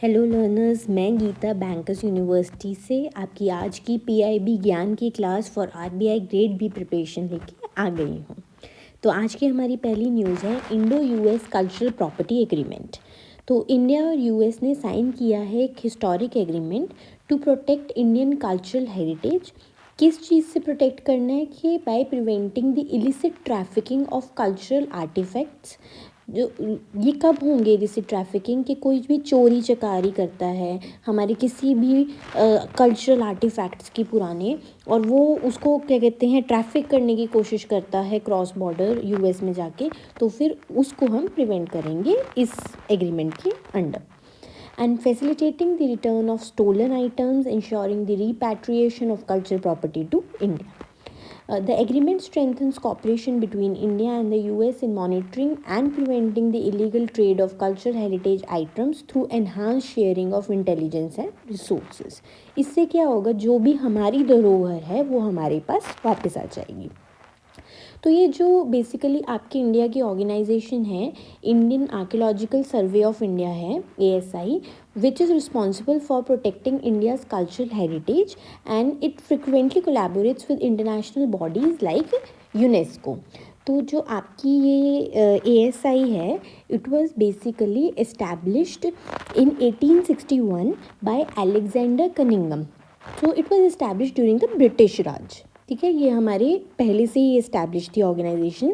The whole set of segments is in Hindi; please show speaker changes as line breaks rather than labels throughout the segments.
हेलो लर्नर्स, मैं गीता बैंकर्स यूनिवर्सिटी से आपकी आज की पीआईबी ज्ञान की class for RBI grade B preparation लेके आ गई हूँ। तो आज की हमारी पहली न्यूज़ है Indo US cultural property agreement. तो इंडिया और यूएस ने साइन किया है एक historic agreement to protect Indian cultural heritage. किस चीज़ से प्रोटेक्ट करना है कि by preventing the illicit trafficking of cultural artefacts. जो ये कब होंगे इलिसिट ट्रैफिकिंग कि कोई भी चोरी चकारी करता है हमारे किसी भी कल्चरल आर्टिफैक्ट्स की पुराने, और वो उसको क्या कहते हैं ट्रैफिक करने की कोशिश करता है क्रॉस बॉर्डर यूएस में जाके, तो फिर उसको हम प्रिवेंट करेंगे इस एग्रीमेंट के under. And facilitating the return of stolen items, ensuring the repatriation of cultural property to India. The agreement strengthens cooperation between India and the US in monitoring and preventing the illegal trade of cultural heritage items through enhanced sharing of intelligence and resources. इससे क्या होगा, जो भी हमारी धरोहर है वो हमारे पास वापस आ जाएगी। तो ये जो बेसिकली आपके इंडिया की ऑर्गेनाइजेशन है, Indian archaeological survey of India है, ASI, which is responsible for protecting India's cultural heritage, and it frequently collaborates with international bodies like UNESCO. तो जो आपकी ये ASI है, it was basically established in 1861 by Alexander Cunningham. So it was established during the British Raj. ठीक है, ये हमारे पहले से ही एस्टैब्लिश थी organisation,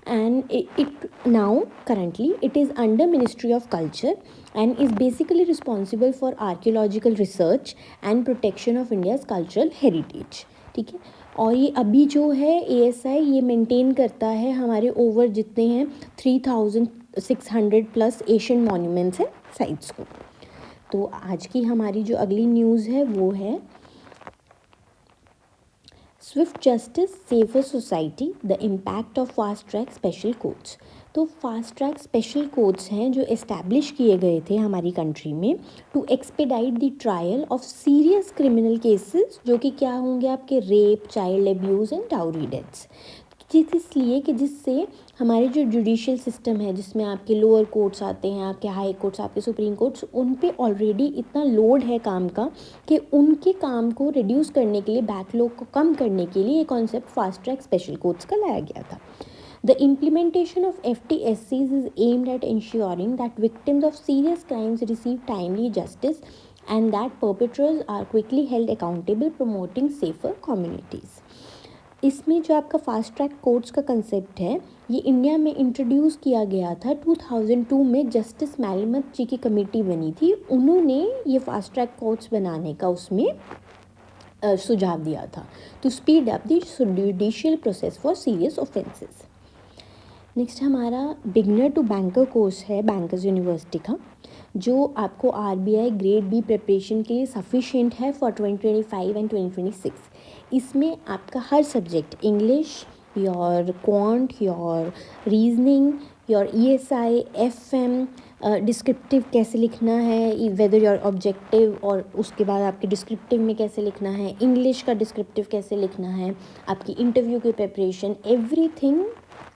and it now currently it is under ministry of culture and is basically responsible for archaeological research and protection of India's cultural heritage. ठीक है, और ये अभी जो है ASI ये मेंटेन करता है हमारे ओवर जितने हैं 3600 प्लस एशियन मॉन्यूमेंट्स हैं साइट्स को। तो आज की हमारी जो अगली न्यूज़ है वो है swift justice safer society the impact of fast track special courts. तो फास्ट ट्रैक स्पेशल कोर्ट्स हैं जो इस्टेब्लिश किए गए थे हमारी कंट्री में to expedite the trial of serious criminal cases, जो कि क्या होंगे आपके rape, child abuse and dowry deaths. इसलिए कि जिससे हमारे जो जुडिशियल सिस्टम है जिसमें आपके लोअर कोर्ट्स आते हैं, आपके हाई कोर्ट्स, आपके सुप्रीम कोर्ट्स, उन पे ऑलरेडी इतना लोड है काम का कि उनके काम को रिड्यूस करने के लिए, बैकलॉग को कम करने के लिए ये concept fast track special courts का लाया गया था। The implementation of FTSCs is aimed at ensuring that victims of serious crimes receive timely justice and that perpetrators are quickly held accountable, promoting safer communities. इसमें जो आपका फास्ट ट्रैक कोर्ट्स का कंसेप्ट है ये इंडिया में इंट्रोड्यूस किया गया था 2002 में। जस्टिस मैलिमथ जी की कमेटी बनी थी, उन्होंने ये फास्ट ट्रैक कोर्ट्स बनाने का उसमें सुझाव दिया था to speed up the judicial process for serious offences. Next हमारा बिगनर टू बैंकर कोर्स है बैंकर्स यूनिवर्सिटी का, जो आपको आरबीआई ग्रेड बी प्रिपरेशन के लिए सफिशिएंट है फॉर 2025 एंड 2026। इसमें आपका हर subject, English, your quant, your reasoning, your ESI, FM, descriptive कैसे लिखना है, वेदर योर ऑब्जेक्टिव, और उसके बाद आपके डिस्क्रिप्टिव में कैसे लिखना है, इंग्लिश का डिस्क्रिप्टिव कैसे लिखना है, आपकी इंटरव्यू की प्रिपरेशन, एवरीथिंग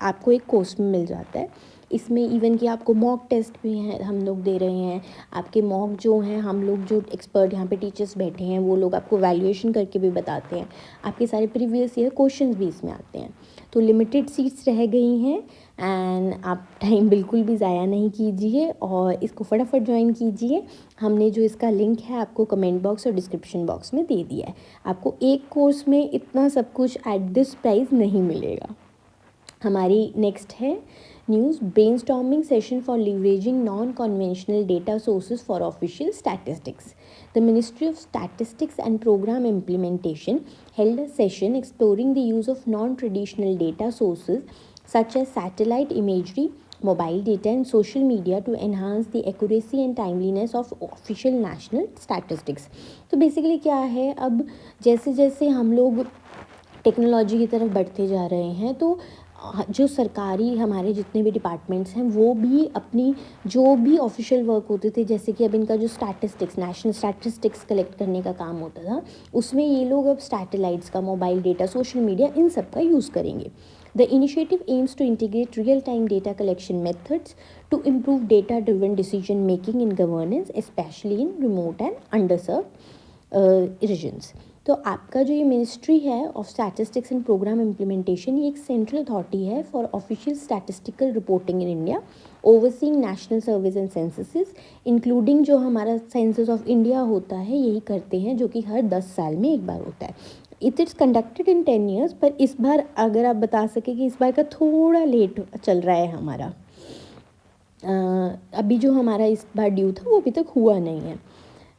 आपको एक कोर्स में मिल जाता है। इसमें इवन कि आपको मॉक टेस्ट भी हैं हम लोग दे रहे हैं, आपके मॉक जो हैं हम लोग जो एक्सपर्ट यहाँ पे टीचर्स बैठे हैं वो लोग आपको वैल्यूएशन करके भी बताते हैं, आपके सारे प्रीवियस ईयर क्वेश्चंस भी इसमें आते हैं। तो लिमिटेड सीट्स रह गई हैं एंड आप टाइम बिल्कुल भी ज़ाया नहीं कीजिए और इसको फटाफट ज्वाइन कीजिए। हमने जो इसका लिंक है आपको कमेंट बॉक्स और डिस्क्रिप्शन बॉक्स में दे दिया है। आपको एक कोर्स में इतना सब कुछ एट दिस प्राइस नहीं मिलेगा। हमारी नेक्स्ट है news brainstorming session for leveraging non conventional data sources for official statistics. The ministry of statistics and programme implementation held a session exploring the use of non-traditional data sources such as satellite imagery, mobile data and social media to enhance the accuracy and timeliness of official national statistics. तो बेसिकली क्या है, अब जैसे जैसे हम लोग टेक्नोलॉजी की तरफ बढ़ते जा रहे हैं तो जो सरकारी हमारे जितने भी डिपार्टमेंट्स हैं वो भी अपनी जो भी ऑफिशियल वर्क होते थे, जैसे कि अब इनका जो स्टैटिस्टिक्स, नेशनल स्टैटिस्टिक्स कलेक्ट करने का काम होता था, उसमें ये लोग अब सैटेलाइट्स का, मोबाइल डेटा, सोशल मीडिया, इन सब का यूज़ करेंगे। The initiative aims to integrate real-time data collection methods to improve data-driven decision making in governance, especially in remote and underserved regions. तो आपका जो ये मिनिस्ट्री है of statistics and programme implementation, ये एक सेंट्रल अथॉरिटी है for official statistical reporting in India, overseeing national service and censuses, including जो हमारा सेंसस ऑफ इंडिया होता है यही करते हैं, जो कि हर 10 साल में एक बार होता है. इट्स कंडक्टेड इन 10 ईयर्स, पर इस बार अगर आप बता सकें कि इस बार का थोड़ा लेट चल रहा है हमारा. अभी जो हमारा इस बार ड्यू था वो अभी तक हुआ नहीं है.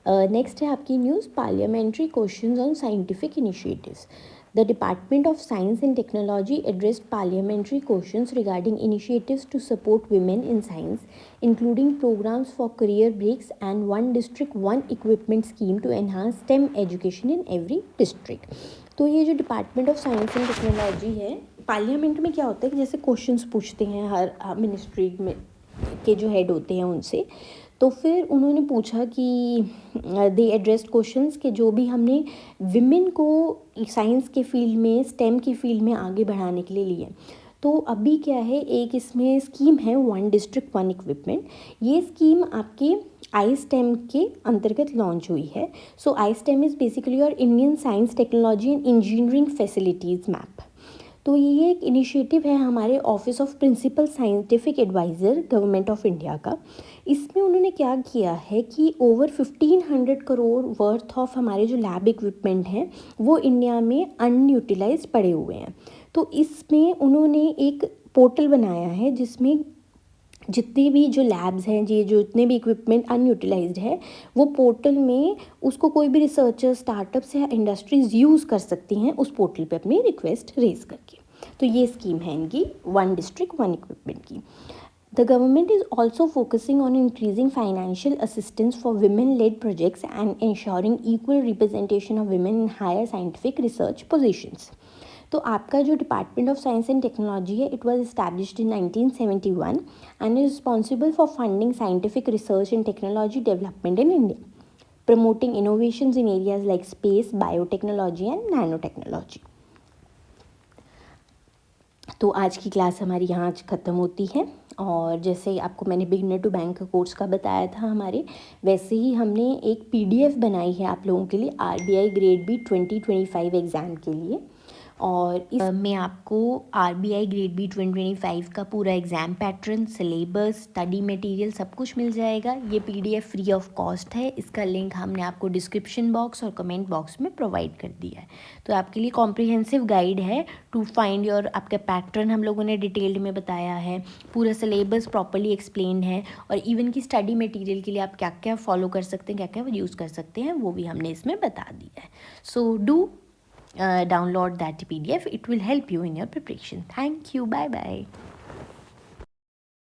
नेक्स्ट है आपकी news, parliamentary questions on scientific initiatives. The Department of Science and Technology addressed parliamentary questions regarding initiatives to support women in science, including programs for career breaks and one district one equipment scheme to enhance STEM education in every district. तो ये जो department of science and technology है, पार्लियामेंट में क्या होता है कि जैसे क्वेश्चंस पूछते हैं हर मिनिस्ट्री में के जो हेड होते हैं उनसे, तो फिर उन्होंने पूछा कि दे एड्रेस्ड क्वेश्चंस कि जो भी हमने विमेन को साइंस के फील्ड में, स्टेम की फील्ड में आगे बढ़ाने के लिए लिए. तो अभी क्या है, एक इसमें स्कीम है वन डिस्ट्रिक्ट वन इक्विपमेंट. ये स्कीम आपके आई स्टेम के अंतर्गत लॉन्च हुई है. So I STEM is basically और Indian science technology and engineering facilities map. तो ये एक इनिशिएटिव है हमारे office of principal scientific adviser government of India का. इसमें उन्होंने क्या किया है कि ओवर 1500 करोड़ वर्थ ऑफ हमारे जो लैब इक्विपमेंट हैं वो इंडिया में अनयूटिलाइज्ड पड़े हुए हैं. तो इसमें उन्होंने एक पोर्टल बनाया है जिसमें जितने भी जो लैब्स हैं, ये जो इतने भी इक्विपमेंट अनयूटिलाइज्ड है, वो पोर्टल में उसको कोई भी रिसर्चर, स्टार्टअप्स या इंडस्ट्रीज़ यूज़ कर सकती हैं उस पोर्टल पे अपनी रिक्वेस्ट रेज करके. तो ये स्कीम है इनकी वन डिस्ट्रिक्ट वन इक्विपमेंट की. The government is also focusing on increasing financial assistance for women-led projects and ensuring equal representation of women in higher scientific research positions. तो आपका जो department of science and technology है, it was established in 1971 and is responsible for funding scientific research and technology development in India, promoting innovations in areas like space, biotechnology and nano technology. तो आज की क्लास हमारी यहाँ आज ख़त्म होती है. और जैसे आपको मैंने बिगनर टू बैंक कोर्स का बताया था हमारे, वैसे ही हमने एक PDF बनाई है आप लोगों के लिए RBI ग्रेड बी 2025 एग्ज़ाम के लिए. और इसमें आपको RBI ग्रेड बी 2025 का पूरा exam pattern, syllabus, study material सब कुछ मिल जाएगा. ये PDF फ्री ऑफ कॉस्ट है. इसका लिंक हमने आपको डिस्क्रिप्शन बॉक्स और कमेंट बॉक्स में प्रोवाइड कर दिया है. तो आपके लिए कॉम्प्रिहेंसिव गाइड है टू फाइंड योर, आपका पैटर्न हम लोगों ने डिटेल्ड में बताया है, पूरा सिलेबस प्रॉपरली एक्सप्लेन है, और इवन की स्टडी मटेरियल के लिए आप क्या क्या फॉलो कर सकते हैं, क्या क्या यूज़ कर सकते हैं, वो भी हमने इसमें बता दिया है. So do download that PDF. It will help you in your preparation. Thank you. Bye bye.